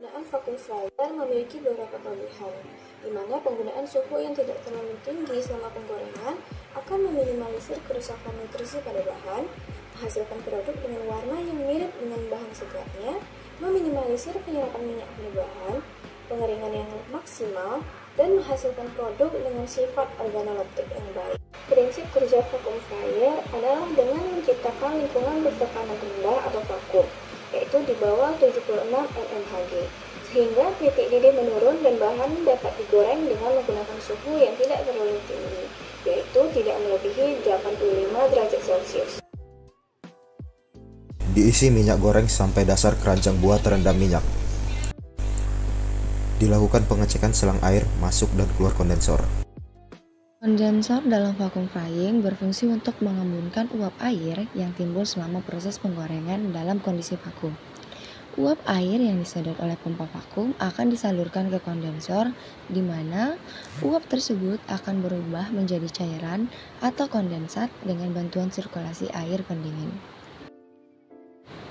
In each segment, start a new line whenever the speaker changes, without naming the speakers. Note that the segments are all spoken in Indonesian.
Penggunaan vacuum fryer memiliki beberapa kelebihan, di mana penggunaan suhu yang tidak terlalu tinggi selama penggorengan akan meminimalisir kerusakan nutrisi pada bahan, menghasilkan produk dengan warna yang mirip dengan bahan segarnya, meminimalisir penyerapan minyak pada bahan, pengeringan yang maksimal, dan menghasilkan produk dengan sifat organoleptik yang baik. Prinsip kerja vacuum fryer adalah dengan menciptakan lingkungan bertekanan rendah atau vakum, yaitu di bawah 76 mmHg, sehingga titik didih menurun dan bahan dapat digoreng dengan menggunakan suhu yang tidak terlalu tinggi, yaitu tidak melebihi 85 derajat Celcius.
Diisi minyak goreng sampai dasar keranjang buah terendam minyak. Dilakukan pengecekan selang air masuk dan keluar kondensor.
Kondensor dalam vacuum frying berfungsi untuk mengembunkan uap air yang timbul selama proses penggorengan dalam kondisi vakum. Uap air yang disedot oleh pompa vakum akan disalurkan ke kondensor, di mana uap tersebut akan berubah menjadi cairan atau kondensat dengan bantuan sirkulasi air pendingin.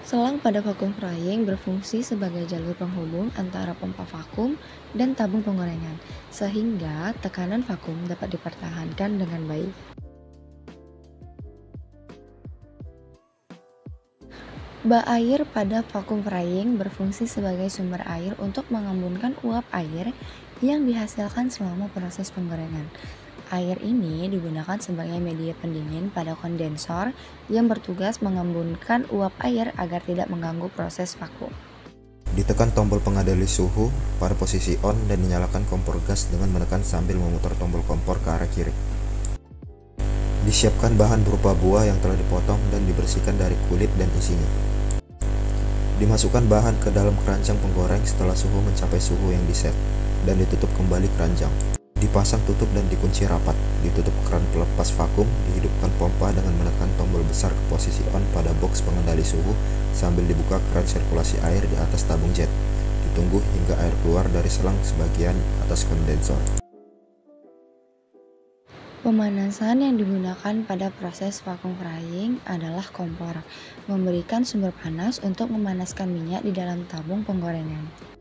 Selang pada vacuum frying berfungsi sebagai jalur penghubung antara pompa vakum dan tabung penggorengan, sehingga tekanan vakum dapat dipertahankan dengan baik. Bak air pada vacuum frying berfungsi sebagai sumber air untuk mengembunkan uap air yang dihasilkan selama proses penggorengan. Air ini digunakan sebagai media pendingin pada kondensor yang bertugas mengembunkan uap air agar tidak mengganggu proses vakum.
Ditekan tombol pengendali suhu pada posisi on dan dinyalakan kompor gas dengan menekan sambil memutar tombol kompor ke arah kiri. Disiapkan bahan berupa buah yang telah dipotong dan dibersihkan dari kulit dan isinya. Dimasukkan bahan ke dalam keranjang penggoreng setelah suhu mencapai suhu yang diset dan ditutup kembali keranjang. Dipasang tutup dan dikunci rapat. Ditutup keran pelepas vakum, dihidupkan pompa dengan menekan tombol besar ke posisi on pada box pengendali suhu sambil dibuka keran sirkulasi air di atas tabung jet. Ditunggu hingga air keluar dari selang sebagian atas kondensor.
Pemanasan yang digunakan pada proses vacuum frying adalah kompor, memberikan sumber panas untuk memanaskan minyak di dalam tabung penggorengan.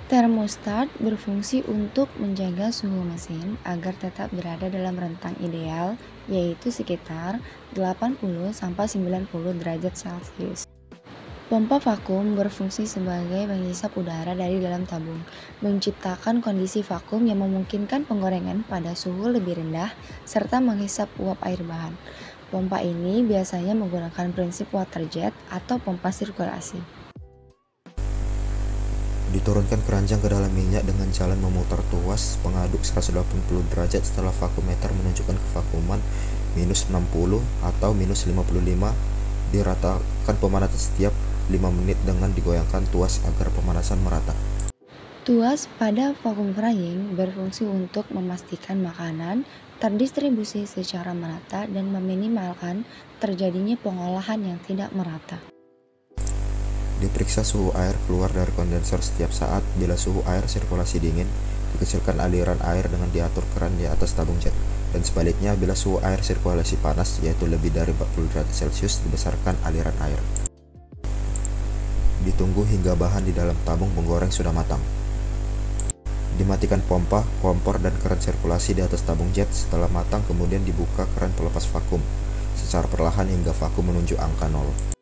Termostat berfungsi untuk menjaga suhu mesin agar tetap berada dalam rentang ideal, yaitu sekitar 80-90 derajat Celcius. Pompa vakum berfungsi sebagai penghisap udara dari dalam tabung, menciptakan kondisi vakum yang memungkinkan penggorengan pada suhu lebih rendah, serta menghisap uap air bahan. Pompa ini biasanya menggunakan prinsip water jet atau pompa sirkulasi.
Diturunkan keranjang ke dalam minyak dengan jalan memutar tuas pengaduk 180 derajat setelah vakumeter menunjukkan kevakuman minus 60 atau minus 55. Diratakan pemanasan setiap 5 menit dengan digoyangkan tuas agar pemanasan merata.
Tuas pada vacuum frying berfungsi untuk memastikan makanan terdistribusi secara merata dan meminimalkan terjadinya pengolahan yang tidak merata.
Diperiksa suhu air keluar dari kondensor setiap saat. Bila suhu air sirkulasi dingin, dikecilkan aliran air dengan diatur keran di atas tabung jet. Dan sebaliknya, bila suhu air sirkulasi panas, yaitu lebih dari 40 derajat Celcius, dibesarkan aliran air. Ditunggu hingga bahan di dalam tabung penggoreng sudah matang. Dimatikan pompa, kompor, dan keran sirkulasi di atas tabung jet. Setelah matang, kemudian dibuka keran pelepas vakum secara perlahan hingga vakum menunjuk angka 0.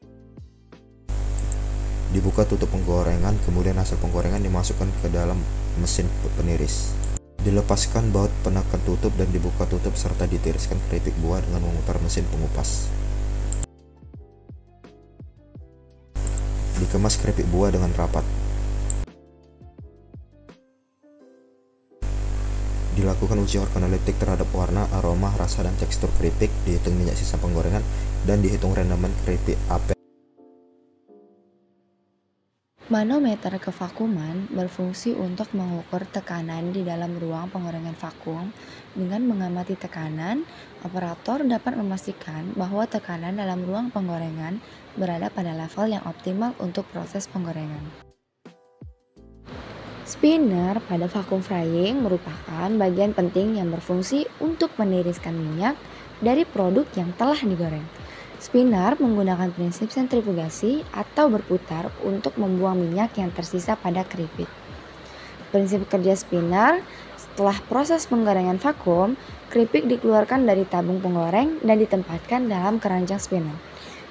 Dibuka tutup penggorengan, kemudian hasil penggorengan dimasukkan ke dalam mesin peniris. Dilepaskan baut penekan tutup dan dibuka tutup serta ditiriskan keripik buah dengan memutar mesin pengupas. Dikemas keripik buah dengan rapat. Dilakukan uji organoleptik terhadap warna, aroma, rasa, dan tekstur keripik. Dihitung minyak sisa penggorengan dan dihitung rendaman keripik AP.
Manometer kevakuman berfungsi untuk mengukur tekanan di dalam ruang penggorengan vakum. Dengan mengamati tekanan, operator dapat memastikan bahwa tekanan dalam ruang penggorengan berada pada level yang optimal untuk proses penggorengan. Spinner pada vacuum frying merupakan bagian penting yang berfungsi untuk meniriskan minyak dari produk yang telah digoreng. Spinner menggunakan prinsip sentrifugasi atau berputar untuk membuang minyak yang tersisa pada keripik. Prinsip kerja spinner: setelah proses penggorengan vakum, keripik dikeluarkan dari tabung penggoreng dan ditempatkan dalam keranjang spinner.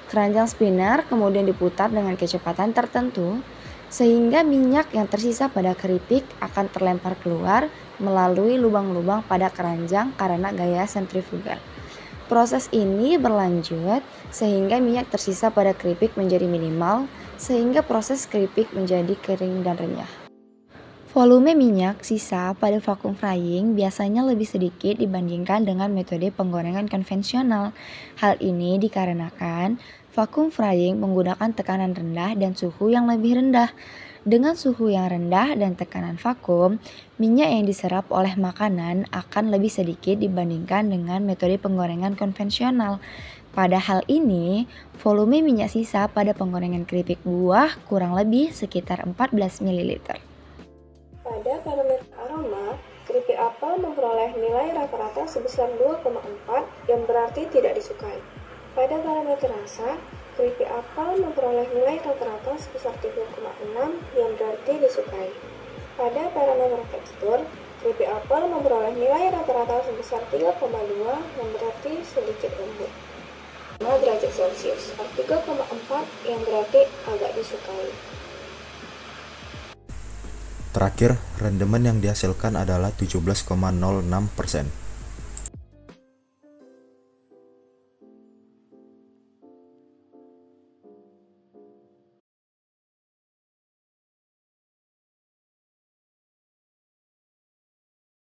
Keranjang spinner kemudian diputar dengan kecepatan tertentu, sehingga minyak yang tersisa pada keripik akan terlempar keluar melalui lubang-lubang pada keranjang karena gaya sentrifugal. Proses ini berlanjut sehingga minyak tersisa pada keripik menjadi minimal, sehingga proses keripik menjadi kering dan renyah. Volume minyak sisa pada vacuum frying biasanya lebih sedikit dibandingkan dengan metode penggorengan konvensional. Hal ini dikarenakan vacuum frying menggunakan tekanan rendah dan suhu yang lebih rendah. Dengan suhu yang rendah dan tekanan vakum, minyak yang diserap oleh makanan akan lebih sedikit dibandingkan dengan metode penggorengan konvensional. Pada hal ini, volume minyak sisa pada penggorengan keripik buah kurang lebih sekitar 14 ml.
Pada parameter aroma, keripik apel memperoleh nilai rata-rata sebesar 2,4 yang berarti tidak disukai. Pada parameter rasa, keripik apel memperoleh nilai rata-rata sebesar 3,6 yang berarti disukai. Pada parameter tekstur, keripik apel memperoleh nilai rata-rata sebesar 3,2 yang berarti sedikit lembut. 5 derajat Celcius, 3,4 yang berarti agak disukai.
Terakhir, rendemen yang dihasilkan adalah 17,06%.